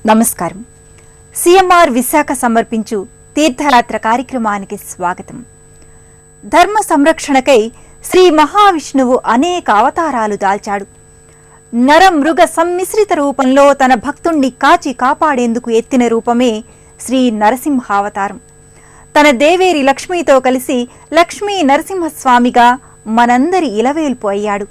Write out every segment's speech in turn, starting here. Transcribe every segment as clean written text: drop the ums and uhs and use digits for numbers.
నమస్కారం. సిఎంఆర్ విశాఖ సమర్పించు తీర్థయాత్ర కార్యక్రమానికి స్వాగతం. ధర్మ సంరక్షణకై శ్రీ మహావిష్ణువు అనేక అవతారాలు దాల్చాడు. నర మృగ సమ్మిశ్రిత రూపంలో తన భక్తుణ్ణి కాచి కాపాడేందుకు ఎత్తిన రూపమే శ్రీ నరసింహావతారం. తన దేవేరి లక్ష్మీతో కలిసి లక్ష్మీ నరసింహస్వామిగా మనందరి ఇలవేల్పు అయ్యాడు.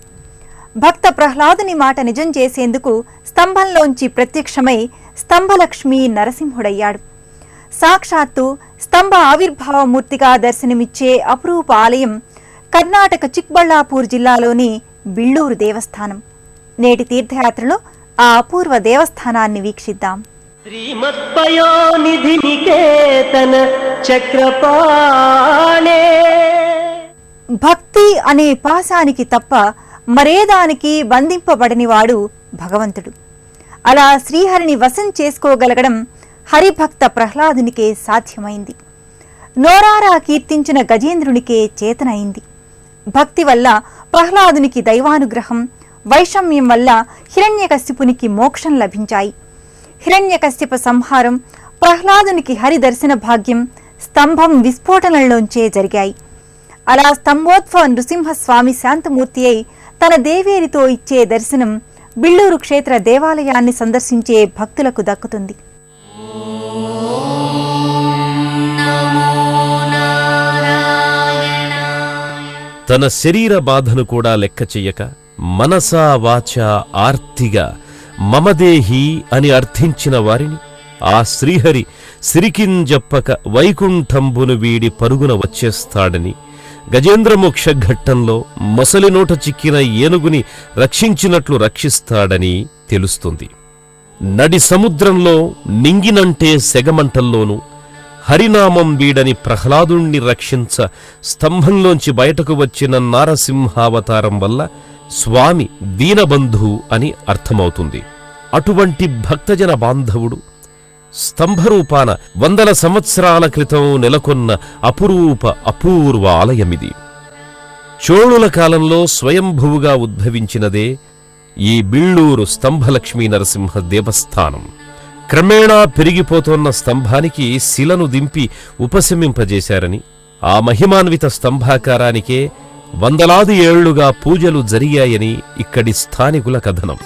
భక్త ప్రహ్లాదుని మాట నిజం చేసేందుకు స్తంభంలోంచి ప్రత్యక్షమై స్తంభలక్ష్మీ నరసింహుడయ్యాడు. సాక్షాత్తు స్తంభ ఆవిర్భావమూర్తిగా దర్శనమిచ్చే అపురూప ఆలయం కర్ణాటక చిక్బళ్ళాపూర్ జిల్లాలోని బిళ్ళూరు దేవస్థానం. నేటి తీర్థయాత్రలో ఆ అపూర్వ దేవస్థానాన్ని వీక్షిద్దాం. భక్తి అనే పాశానికి తప్ప మరేదానికి బంధింపబడనివాడు భగవంతుడు. అలా శ్రీహరిని వశం చేసుకోగలగడం హరిభక్త ప్రహ్లాదునికే సాధ్యమైంది. నోరారా కీర్తించిన గజేంద్రునికే చేతనైంది. భక్తి వల్ల ప్రహ్లాదునికి దైవానుగ్రహం, వైషమ్యం వల్ల హిరణ్యకశిపునికి మోక్షం లభించాయి. హిరణ్యకశిప సంహారం, ప్రహ్లాదునికి హరి దర్శన భాగ్యం స్తంభం విస్ఫోటనంలోంచే జరిగాయి. అలా స్తంభోత్సవ నృసింహస్వామి శాంతమూర్తి అయి తన దేవేరితో ఇచ్చే దర్శనం బిళ్ళూరు క్షేత్ర దేవాలయాన్ని సందర్శించే భక్తులకు దక్కుతుంది. తన శరీర బాధను కూడా లెక్క చెయ్యక మనసా వాచా ఆర్తిగా మమదేహి అని అర్థించిన వారిని ఆ శ్రీహరి సిరికింజప్పక వైకుంఠంబును వీడి పరుగున వచ్చేస్తాడని, గజేంద్రమోక్ష ఘట్టంలో మొసలినోట చిక్కిన ఏనుగుని రక్షించినట్లు రక్షిస్తాడని తెలుస్తుంది. నడి సముద్రంలో నింగినంటే సెగమంటల్లోనూ హరినామం వీడని ప్రహ్లాదుణ్ణి రక్షించ స్తంభంలోంచి బయటకు వచ్చిన నారసింహావతారం వల్ల స్వామి దీనబంధు అని అర్థమవుతుంది. అటువంటి భక్తజన బాంధవుడు స్తంభరూపాన 100 సంవత్సరాల క్రితం నెలకొన్న అపూర్వ ఆలయమిది. చోళుల కాలంలో స్వయంభువుగా ఉద్భవించినదే ఈ బిళ్ళూరు స్తంభలక్ష్మీ నరసింహ దేవస్థానం. క్రమేణా పెరిగిపోతోన్న స్తంభానికి శిలను దింపి ఉపశమింపజేశారని, ఆ మహిమాన్విత స్తంభాకారానికే వందలాది ఏళ్లుగా పూజలు జరిగాయని ఇక్కడి స్థానికుల కథనం.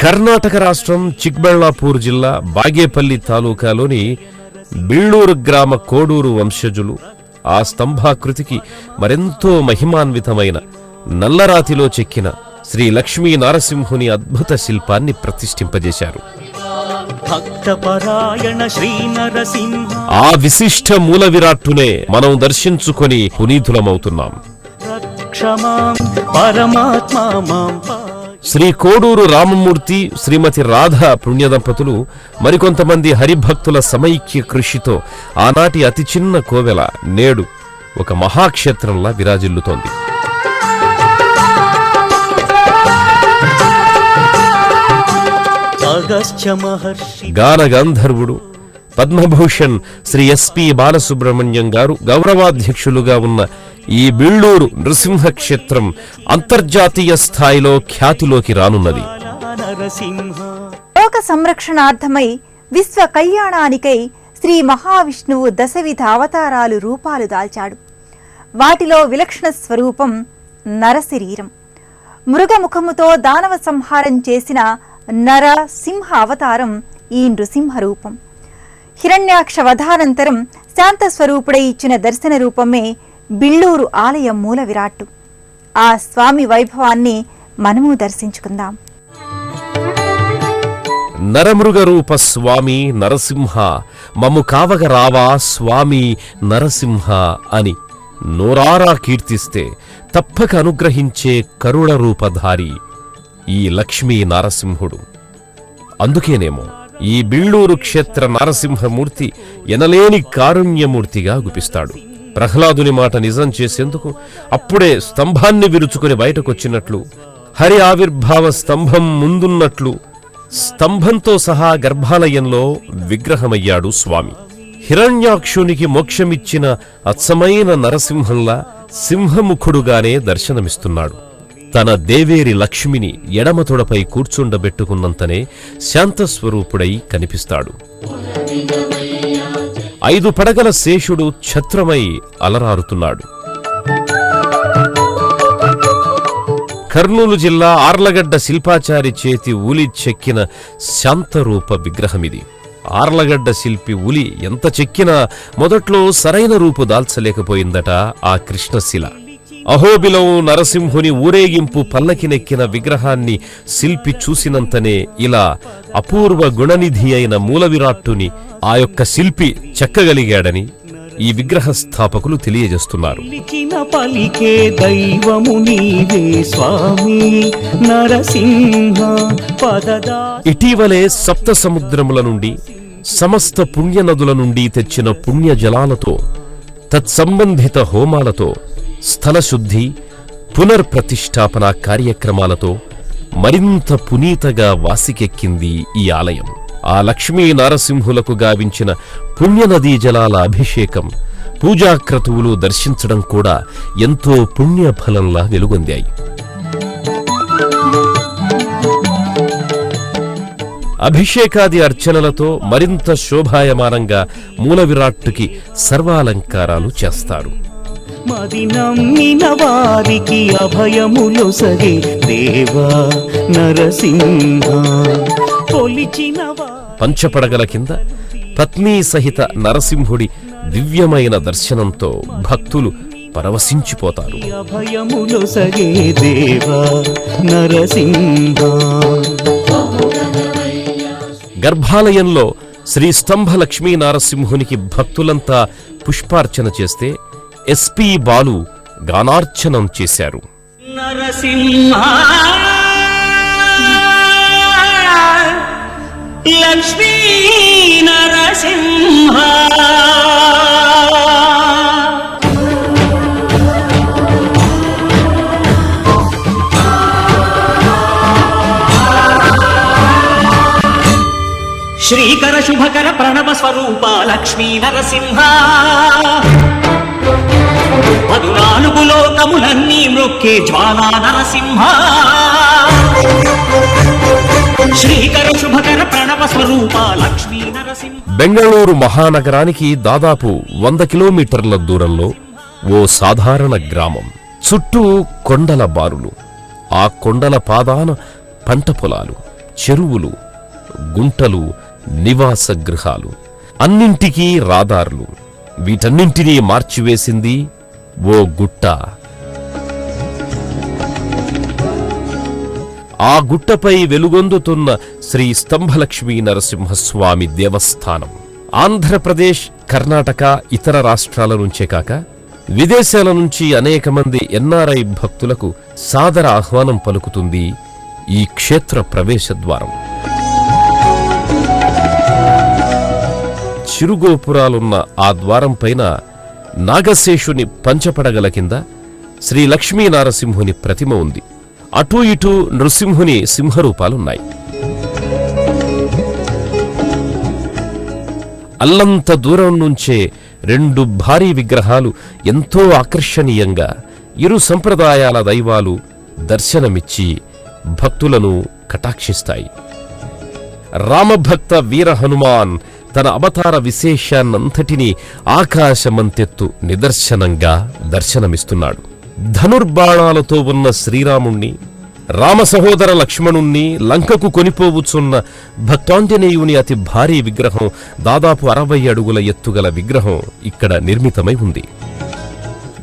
కర్ణాటక రాష్ట్రం చిక్బళ్ళాపూర్ జిల్లా బాగేపల్లి తాలూకాలోని బిళ్ళూరు గ్రామ కోడూరు వంశజులు ఆ స్తంభాకృతికి మరెంతో మహిమాన్వితమైన నల్లరాతిలో చెక్కిన శ్రీ లక్ష్మీ నారసింహుని అద్భుత శిల్పాన్ని ప్రతిష్ఠింపజేశారు. ఆ విశిష్ట మూల విరాట్టునే మనం దర్శించుకొని పునీతులమవుతున్నాం. శ్రీ కోడూరు రామమూర్తి, శ్రీమతి రాధ పుణ్యదంపతులు మరికొంతమంది హరిభక్తుల సమైక్య కృషితో ఆనాటి అతి చిన్న కోవెల నేడు ఒక మహాక్షేత్రంలా విరాజిల్లుతోంది. గాన గంధర్వుడు పద్మభూషణ్ శ్రీ ఎస్పి బాలసుబ్రహ్మణ్యం గారు గౌరవాధ్యక్షులుగా ఉన్న ఈ బిళ్ళూరు నృసింహక్షేత్రం అంతర్జాతీయ స్థాయిలో ఖ్యాతిలోకి రానున్నది. లోక సంరక్షణార్థమై విశ్వ కళ్యాణానికై శ్రీ మహావిష్ణువు దశవిధ అవతారాలు రూపాలు దాల్చాడు. వాటిలో విలక్షణ స్వరూపం నరశరీరం. మృగముఖముతో దానవ సంహారం చేసిన నర సింహ అవతారం ఈ నృసింహ రూపం. హిరణ్యాక్ష వధానంతరం శాంత స్వరూపుడై ఇచ్చిన దర్శన రూపమే బిళ్ళూరు ఆలయ మూల విరాట్టు. ఆ స్వామి వైభవాన్ని మనము దర్శించుకుందాం. నరమృగ రూప స్వామి నరసింహ మమ్ము కావగ రావా స్వామి నరసింహ అని నోరారా కీర్తిస్తే తప్పక అనుగ్రహించే కరుణ రూపధారి ఈ లక్ష్మీ నారసింహుడు. అందుకేనేమో ఈ బిళ్ళూరు క్షేత్ర నారసింహమూర్తి ఎనలేని కారుణ్యమూర్తిగా గుపిస్తాడు. ప్రహ్లాదుని మాట నిజం చేసేందుకు అప్పుడే స్తంభాన్ని విరుచుకుని బయటకొచ్చినట్లు, హరి ఆవిర్భావ స్తంభం ముందున్నట్లు స్తంభంతో సహా గర్భాలయంలో విగ్రహమయ్యాడు స్వామి. హిరణ్యాక్షునికి మోక్షమిచ్చిన అచ్చమైన నరసింహంలా సింహముఖుడుగానే దర్శనమిస్తున్నాడు. తన దేవేరి లక్ష్మిని ఎడమ తొడపై కూర్చుండబెట్టుకున్నంతనే శాంతస్వరూపుడై కనిపిస్తాడు. 5 పడగల శేషుడు ఛత్రమై అలరారుతున్నాడు. కర్నూలు జిల్లా ఆర్లగడ్డ శిల్పాచారి చేతి ఉలి చెక్కిన శాంతరూప విగ్రహమిది. ఆర్లగడ్డ శిల్పి ఉలి ఎంత చెక్కినా మొదట్లో సరైన రూపు దాల్చలేకపోయిందట ఆ కృష్ణశిల. అహోబిలం నరసింహుని ఊరేగింపు పల్లకినెక్కిన విగ్రహాన్ని శిల్పి చూసినంతనే ఇలా అపూర్వ గుణనిధి అయిన మూలవిరాట్టుని ఆ యొక్క శిల్పి చెక్కగలిగాడని ఈ విగ్రహ స్థాపకులు తెలియజేస్తున్నారు. ఇటీవలే సప్త సముద్రముల నుండి సమస్త పుణ్యనదుల నుండి తెచ్చిన పుణ్య జలాలతో తత్సంబంధిత హోమాలతో స్థలశుద్ధి పునర్ప్రతిష్ఠాపన కార్యక్రమాలతో మరింత పునీతగా వాసికెక్కింది ఈ ఆలయం. ఆ లక్ష్మీ నారసింహులకు గావించిన పుణ్యనదీ జలాల అభిషేకం, పూజాక్రతువులు దర్శించడం కూడా ఎంతో పుణ్యఫలంలా వెలుగొందాయి. అభిషేకాది అర్చనలతో మరింత శోభాయమానంగా మూలవిరాట్టుకి సర్వాలంకారాలు చేస్తారు. మది నమ్మిన వారికి అభయములొసగే దేవా నరసింహ. పంచపడగల కింద పత్నీ సహిత నరసింహుడి దివ్యమైన దర్శనంతో భక్తులు పరవశించిపోతారు. అభయములొసగే దేవా నరసింహ. గర్భాలయంలో శ్రీ స్తంభ లక్ష్మీ నారసింహునికి భక్తులంతా పుష్పార్చన చేస్తే ఎస్పీ బాలు గానార్చనం చేశారు. నరసింహ లక్ష్మీ నరసింహ. శ్రీకర శుభకర ప్రణవ స్వరూప లక్ష్మీ నరసింహ. 14 లోకములన్నీ మృక్కే జ్వాలా నరసింహ. శ్రీకర శుభకర ప్రణవ స్వరూప లక్ష్మీ నరసింహ. బెంగళూరు మహానగరానికి దాదాపు 100 కిలోమీటర్ల దూరంలో ఓ సాధారణ గ్రామం. చుట్టూ కొండల బారులు, ఆ కొండల పాదాన పంట పొలాలు, చెరువులు, గుంటలు, నివాస గృహాలు, అన్నింటికీ రాదార్లు. వీటన్నింటినీ మార్చివేసింది ఓ గుట్ట. ఆ గుట్టపై వెలుగొందుతున్న శ్రీ స్తంభలక్ష్మీ నరసింహస్వామి దేవస్థానం ఆంధ్రప్రదేశ్, కర్ణాటక, ఇతర రాష్ట్రాల నుంచే కాక విదేశాల నుంచి అనేక మంది ఎన్ఆర్ఐ భక్తులకు సాదర ఆహ్వానం పలుకుతుంది ఈ క్షేత్ర ప్రవేశద్వారం. చిరుగోపురాలున్న ఆ ద్వారం పైన నాగశేషుని పంచపడగల కింద శ్రీ లక్ష్మీ నారసింహుని ప్రతిమ ఉంది. అటూ ఇటూ నృసింహుని సింహరూపాలున్నాయి. అల్లంత దూరం నుంచే 2 భారీ విగ్రహాలు ఎంతో ఆకర్షణీయంగా ఇరు సంప్రదాయాల దైవాలు దర్శనమిచ్చి భక్తులను కటాక్షిస్తాయి. రామభక్త వీర హనుమాన్ తన అవతార విశేషాన్నంతటినీ ఆకాశమంతెత్తు నిదర్శనంగా దర్శనమిస్తున్నాడు. ధనుర్బాణాలతో ఉన్న శ్రీరాముణ్ణి, రామ సహోదర లక్ష్మణుణ్ణి లంకకు కొనిపోవుచున్న భక్తాంజనేయుని అతి భారీ విగ్రహం, దాదాపు 60 అడుగుల ఎత్తుగల విగ్రహం ఇక్కడ నిర్మితమై ఉంది.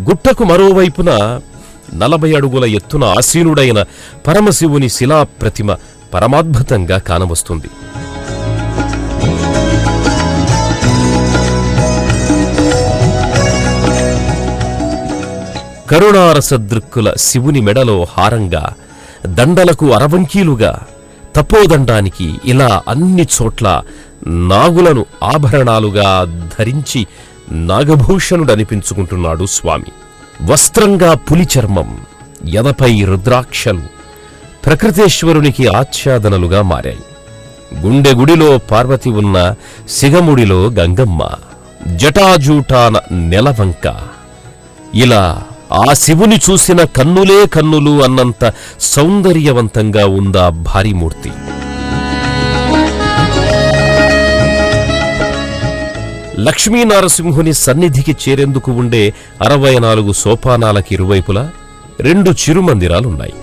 గుట్టకు మరోవైపున 40 అడుగుల ఎత్తున ఆసీనుడైన పరమశివుని శిలా ప్రతిమ పరమాద్భుతంగా కానవస్తుంది. కరుణారసదృక్కుల శివుని మెడలో హారంగా, దండలకు అరవంకీలుగా, తపోదండానికి ఇలా అన్ని చోట్ల నాగులను ఆభరణాలుగా ధరించి నాగభూషణుడనిపించుకుంటున్నాడు స్వామి. వస్త్రంగా పులి చర్మం, ఎదపై రుద్రాక్షలు ప్రకృతేశ్వరునికి ఆచ్ఛాదనలుగా మారాయి. గుండె గుడిలో పార్వతి ఉన్న సిగముడిలో గంగమ్మ, జటాజూటాన నెలవంక. ఇలా ఆ శివుని చూసిన కన్నులే కన్నులు అన్నంత సౌందర్యవంతంగా ఉందా భారీమూర్తి. లక్ష్మీనరసింహుని సన్నిధికి చేరేందుకు ఉండే 64 సోపానాలకి ఇరువైపులా 2 చిరుమందిరాలున్నాయి.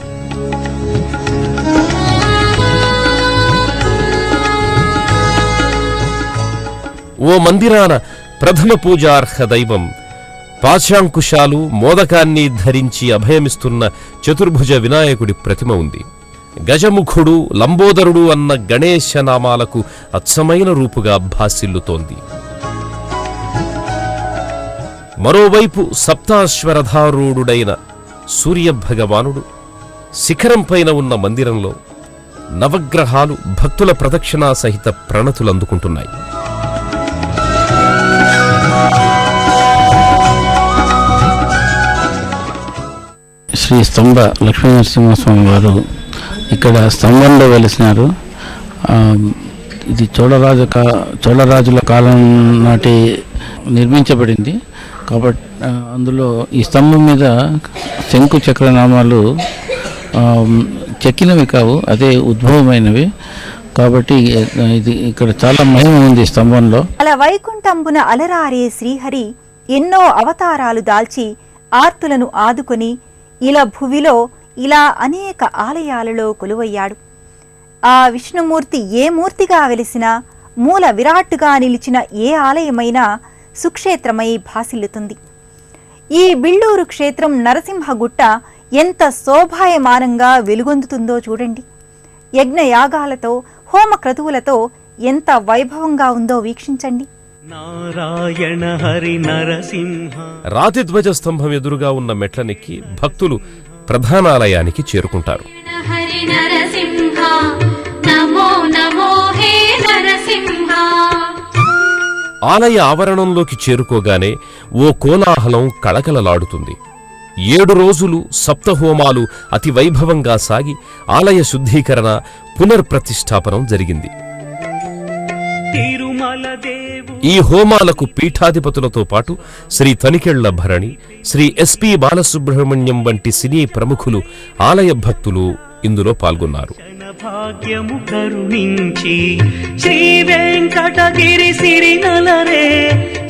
ఓ మందిరాన ప్రథమ పూజార్హ దైవం పాశాంకుశాలు మోదకాన్ని ధరించి అభయమిస్తున్న చతుర్భుజ వినాయకుడి ప్రతిమ ఉంది. గజముఖుడు, లంబోదరుడు అన్న గణేశ నామాలకు అచ్చమైన రూపుగా భాసిల్లుతోంది. మరోవైపు సప్తాశ్వరధారూఢుడైన సూర్యభగవానుడు శిఖరంపైన ఉన్న మందిరంలో నవగ్రహాలు భక్తుల ప్రదక్షిణా సహిత ప్రణతులందుకుంటున్నాయి. శ్రీ స్తంభ లక్ష్మీనరసింహస్వామి వారు ఇక్కడ స్తంభంలో వెలిసినారు. ఇది చోళరాజుల కాలం నాటి నిర్మించబడింది కాబట్టి అందులో ఈ స్తంభం మీద శంకు చక్రనామాలు చెక్కినవి కావు, అదే ఉద్భవమైనవి. కాబట్టి ఇది ఇక్కడ చాలా మహిమ ఉంది స్తంభంలో. అలా వైకుంఠంబున అలరారే శ్రీహరి ఎన్నో అవతారాలు దాల్చి ఆర్తులను ఆదుకొని ఇలా భువిలో ఇలా అనేక ఆలయాలలో కొలువయ్యాడు. ఆ విష్ణుమూర్తి ఏ మూర్తిగా వెలిసినా, మూల విరాట్టుగా నిలిచిన ఏ ఆలయమైనా సుక్షేత్రమై భాసిల్లుతుంది. ఈ బిళ్ళూరు క్షేత్రం నరసింహగుట్ట ఎంత శోభాయమానంగా వెలుగొందుతుందో చూడండి. యజ్ఞయాగాలతో హోమక్రతువులతో ఎంత వైభవంగా ఉందో వీక్షించండి. నారాయణ హరి నరసింహ. రాతి ధ్వజస్తంభం ఎదురుగా ఉన్న మెట్లనెక్కి భక్తులు ప్రధానాలయానికి చేరుకుంటారు. హరి నరసింహ నమో నమో హే నరసింహ. ఆలయ ఆవరణంలోకి చేరుకోగానే ఓ కోలాహలం కళకళలాడుతుంది. 7 రోజులు సప్తహోమాలు అతి వైభవంగా సాగి ఆలయ శుద్ధీకరణ, పునర్ప్రతిష్ఠాపనం జరిగింది. ఈ హోమాలకు పీఠాధిపతులతో పాటు శ్రీ తనికెళ్ల భరణి, శ్రీ ఎస్పి బాలసుబ్రహ్మణ్యం వంటి సినీ ప్రముఖులు, ఆలయ భక్తులు ఇందులో పాల్గొన్నారు. భాగ్యము కరుణించి శ్రీ వెంకటగిరి సిరినలరే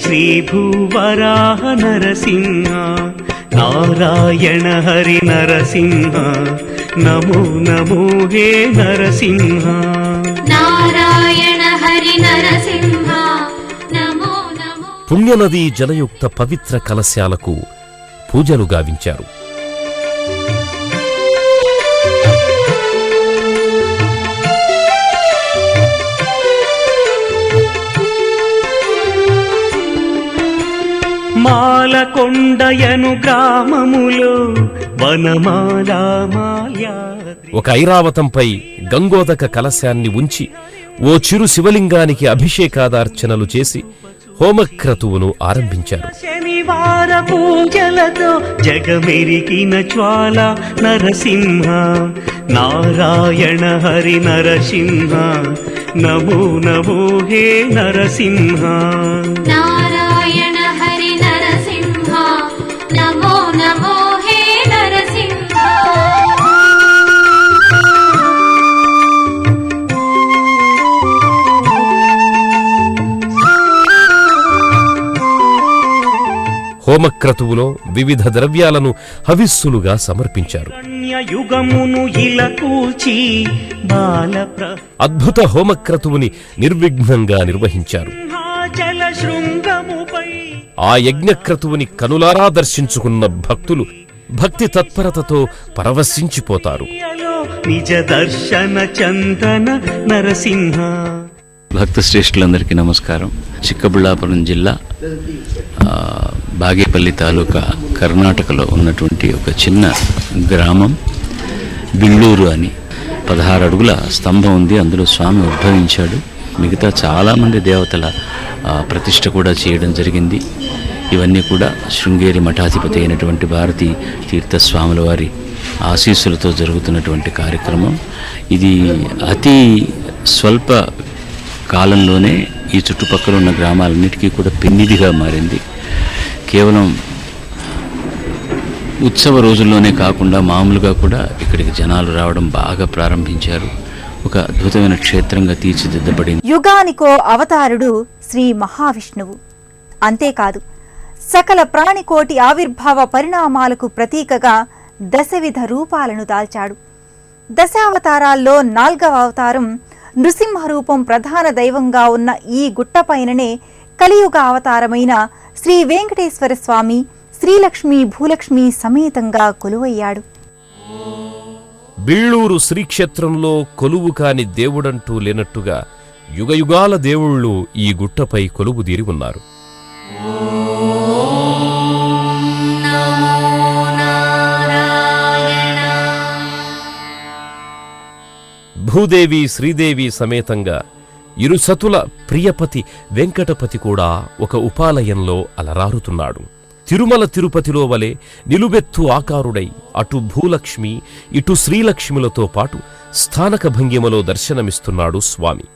శ్రీ భూవరాహ నరసింహ. నారాయణ హరి నరసింహ నమో నమో హే నరసింహ. నారాయణ హరి నరసింహ నమో నమో. పుణ్యనదీ జలయుక్త పవిత్ర కలశాలకు పూజలు గావించారు. మాలకొండయను గ్రామములో వనమాలామాల్యాద్రి. ఒక ఐరావతంపై గంగోదక కలశాన్ని ఉంచి ఓ చిరు శివలింగానికి అభిషేకాదార్చనలు చేసి హోమక్రతువును ఆరంభించారు. శనివార పూజలతో జగమెరిగిన జ్వాల నరసింహ. నారాయణ హరి నరసింహ నమో నమో హే నరసింహ. నారాయణ హరి నరసింహ నమో నమో హే నరసింహ. హోమక్రతువులో వివిధ ద్రవ్యాలను హవిస్సులుగా సమర్పించారు. అద్భుత హోమక్రతువుని నిర్విఘ్నంగా నిర్వహించారు. ఆ యజ్ఞక్రతువుని కనులారా దర్శించుకున్న భక్తులు భక్తి తత్పరతతో పరవశించిపోతారు. నిజ దర్శన చందన నరసింహ. భక్త శ్రేష్ఠులందరికీ నమస్కారం. చిక్కబళ్ళాపురం జిల్లా బాగేపల్లి తాలూకా కర్ణాటకలో ఉన్నటువంటి ఒక చిన్న గ్రామం బిళ్ళూరు అని. 16 అడుగుల స్తంభం ఉంది, అందులో స్వామి ఉద్భవించాడు. మిగతా చాలామంది దేవతల ప్రతిష్ఠ కూడా చేయడం జరిగింది. ఇవన్నీ కూడా శృంగేరి మఠాధిపతి అయినటువంటి భారతీ తీర్థస్వాముల వారి ఆశీస్సులతో జరుగుతున్నటువంటి కార్యక్రమం. ఇది అతి స్వల్ప కాలంలోనే ఈ చుట్టుపక్కల ఉన్న గ్రామాలన్నిటికీ కూడా పెన్నిదిగా మారింది. కేవలం ఉత్సవ రోజుల్లోనే కాకుండా మామూలుగా కూడా ఇక్కడికి జనాలు రావడం బాగా ప్రారంభించారు. ఒక అద్భుతమైన క్షేత్రంగా తీర్చిదిద్దబడింది. యుగానికో అవతారుడు శ్రీ మహావిష్ణువు. అంతేకాదు, సకల ప్రాణికోటి ఆవిర్భావ పరిణామాలకు ప్రతీకగా దశవిధ రూపాలను దాల్చాడు. దశావతారాల్లో 4వ అవతారం నృసింహ రూపం ప్రధాన దైవంగా ఉన్న ఈ గుట్టపైననే కలియుగ అవతారమైన శ్రీ వెంకటేశ్వర స్వామి శ్రీలక్ష్మీ భూలక్ష్మి సమేతంగా కొలువయ్యాడు. బిళ్ళూరు శ్రీక్షేత్రంలో కొలువు కాని దేవుడంటూ లేనట్టుగా యుగయుగాల దేవుళ్ళు ఈ గుట్టపై కొలువుదీరి ఉన్నారు. భూదేవి శ్రీదేవి సమేతంగా ఇరుసతుల ప్రియపతి వెంకటపతి కూడా ఒక ఉపాలయంలో అలరారుతున్నాడు. తిరుమల తిరుపతిలో వలె నిలుబెత్తు ఆకారుడై అటు భూలక్ష్మి ఇటు శ్రీలక్ష్మిలతో పాటు స్థానక భంగిమలో దర్శనమిస్తున్నాడు స్వామి.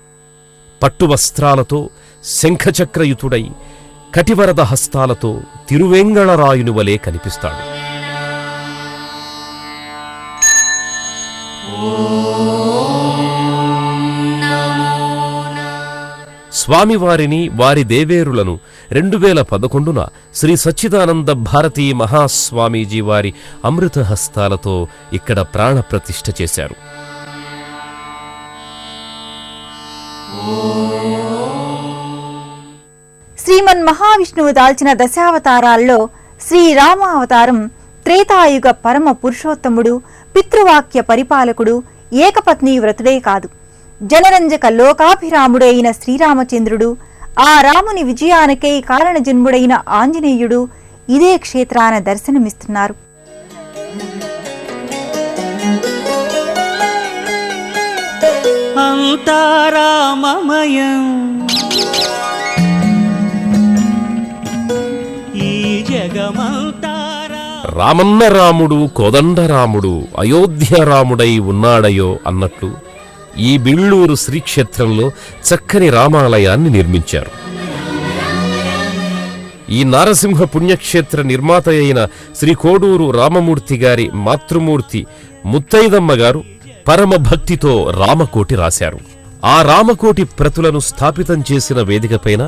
పట్టువస్త్రాలతో శంఖచక్రయుతుడై కటివరద హస్తాలతో తిరువేంగళరాయుని వలె కనిపిస్తాడు. స్వామివారిని వారి దేవేరులను 2011న శ్రీ సచ్చిదానంద భారతీ మహాస్వామీజీ వారి అమృత హస్తాలతో ఇక్కడ ప్రాణప్రతిష్ఠ చేశారు. శ్రీమన్ మహావిష్ణువు దాల్చిన దశావతారాల్లో శ్రీరామ అవతారం త్రేతాయుగ పరమ పురుషోత్తముడు, పితృవాక్య పరిపాలకుడు, ఏకపత్ని వ్రతుడే కాదు, జనరంజక లోకాభిరాముడైన శ్రీరామచంద్రుడు, ఆ రాముని విజయానికై కారణజన్ముడైన ఆంజనేయుడు ఇదే క్షేత్రాన దర్శనమిస్తున్నారు. అంతారామమయం ఈ జగమంతారా. రామన్న రాముడు కోదండరాముడు అయోధ్య రాముడై ఉన్నాడయో అన్నట్లు ఈ బిళ్ళూరు శ్రీక్షేత్రంలో చక్కని రామాలయాన్ని నిర్మించారు. ఈ నారసింహ పుణ్యక్షేత్ర నిర్మాత అయిన శ్రీ కోడూరు రామమూర్తి గారి మాతృమూర్తి ముత్తైదమ్మ గారు పరమ భక్తితో రామకోటి రాశారు. ఆ రామకోటి ప్రతులను స్థాపితం చేసిన వేదికపైన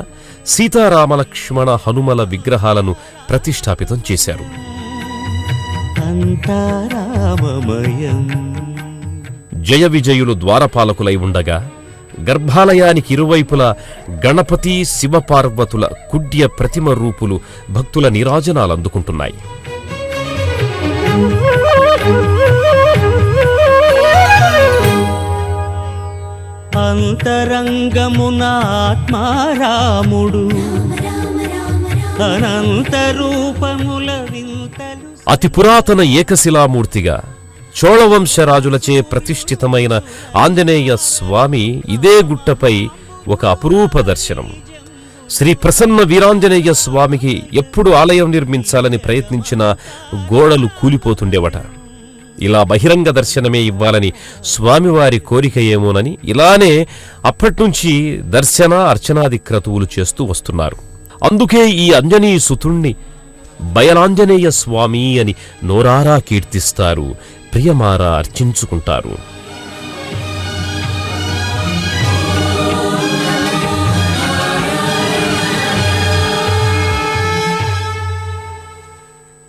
సీతారామలక్ష్మణ హనుమల విగ్రహాలను ప్రతిష్టాపితం చేశారు. జయ విజయులు ద్వారపాలకులై ఉండగా గర్భాలయానికి ఇరువైపులా గణపతి శివపార్వతుల కుడ్య ప్రతిమ రూపులు భక్తుల నీరాజనాలందుకుంటున్నాయి. అంతరంగమున ఆత్మారాముడు అనంత రూపముల వింతలు. అతి పురాతన ఏకశిలామూర్తిగా చోళవంశరాజులచే ప్రతిష్ఠితమైన ఆంజనేయ స్వామి ఇదే గుట్టపై ఒక అపురూప దర్శనం. శ్రీ ప్రసన్న వీరాంజనేయ స్వామికి ఎప్పుడు ఆలయం నిర్మించాలని ప్రయత్నించినా గోడలు కూలిపోతుండేవట. ఇలా బహిరంగ దర్శనమే ఇవ్వాలని స్వామివారి కోరిక ఏమోనని ఇలానే అప్పట్నుంచి దర్శన అర్చనాది క్రతువులు చేస్తూ వస్తున్నారు. అందుకే ఈ అంజనీ సుతుణ్ణి బయలాంజనేయ స్వామి అని నోరారా కీర్తిస్తారు, ప్రియమారా అర్చించుకుంటారు.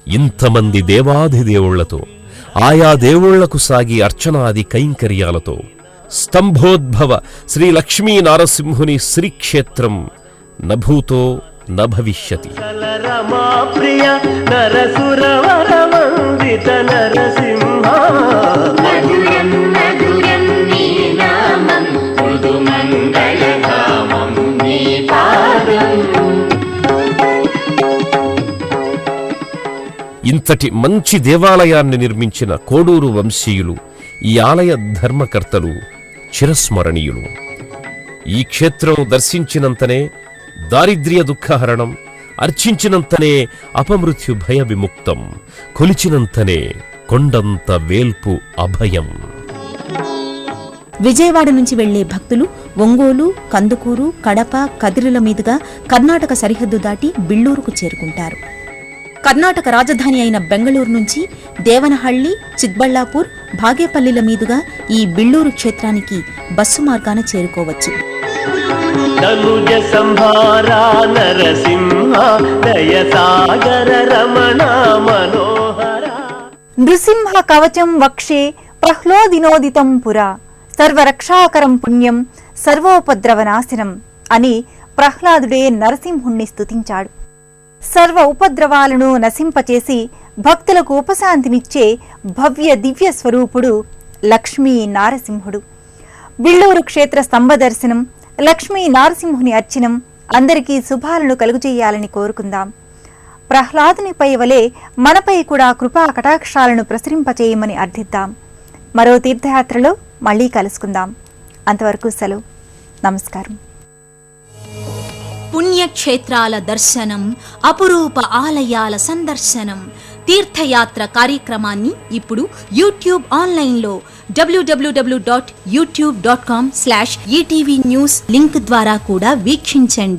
ఇంతమంది దేవాధిదేవుళ్లతో ఆయా దేవుళ్లకు సాగి అర్చనాది కైంకర్యాలతో స్తంభోద్భవ శ్రీ లక్ష్మీ నారసింహుని శ్రీక్షేత్రం నభూతో నభవిష్యతి. రమా ప్రియ నరసురవరవందిత నరసింహ మధురం మధురం నీ నామం మృదు మంగళధామం నీ పాదం. ఇంతటి మంచి దేవాలయాన్ని నిర్మించిన కోడూరు వంశీయులు, ఈ ఆలయ ధర్మకర్తలు చిరస్మరణీయులు. ఈ క్షేత్రం దర్శించినంతనే దారిద్ర్య దుఃఖహరణం, అర్చించినంతనే అపమృత్యు భయ విముక్తం, కొలిచినంతనే కొండంత వేల్పు అభయం. విజయవాడ నుంచి వెళ్లే భక్తులు ఒంగోలు, కందుకూరు, కడప, కదిరిల మీదుగా కర్ణాటక సరిహద్దు దాటి బిళ్ళూరుకు చేరుకుంటారు. కర్ణాటక రాజధాని అయిన బెంగళూరు నుంచి దేవనహళ్లి, చిక్బళ్లాపూర్, భాగేపల్లిల మీదుగా ఈ బిళ్ళూరు క్షేత్రానికి బస్సు మార్గాన చేరుకోవచ్చు. తనుజ సంహారా నరసింహ దయ సాగర రమణ మనోహర. నృసింహ కవచం వక్షే ప్రహ్లోదినోదితం పురా సర్వరక్షాకరం పుణ్యం సర్వోపద్రవనాశనం అని ప్రహ్లాదుడే నరసింహుణ్ణి స్తుతించాడు. సర్వ ఉపద్రవాలను నశింపచేసి భక్తులకు ఉపశాంతినిచ్చే భవ్య దివ్య స్వరూపుడు లక్ష్మీ నారసింహుడు. బిళ్ళూరు క్షేత్ర స్తంభ దర్శనం, లక్ష్మీ నారసింహుని అర్చనం అందరికీ శుభాలను కలుగుచేయాలని కోరుకుందాం. ప్రహ్లాదునిపై వలె మనపై కూడా కృపా కటాక్షాలను ప్రసరింపచేయమని అర్థిద్దాం. మరో తీర్థయాత్రలో మళ్ళీ కలుసుకుందాం. అంతవరకు సెలవు. నమస్కారం. పుణ్యక్షేత్రాల దర్శనం, అపురూప ఆలయాల సందర్శనం, తీర్థయాత్ర కార్యక్రమాన్ని ఇప్పుడు యూట్యూబ్ ఆన్లైన్లో www.youtube.com/ETV News లింక్ ద్వారా కూడా వీక్షించండి.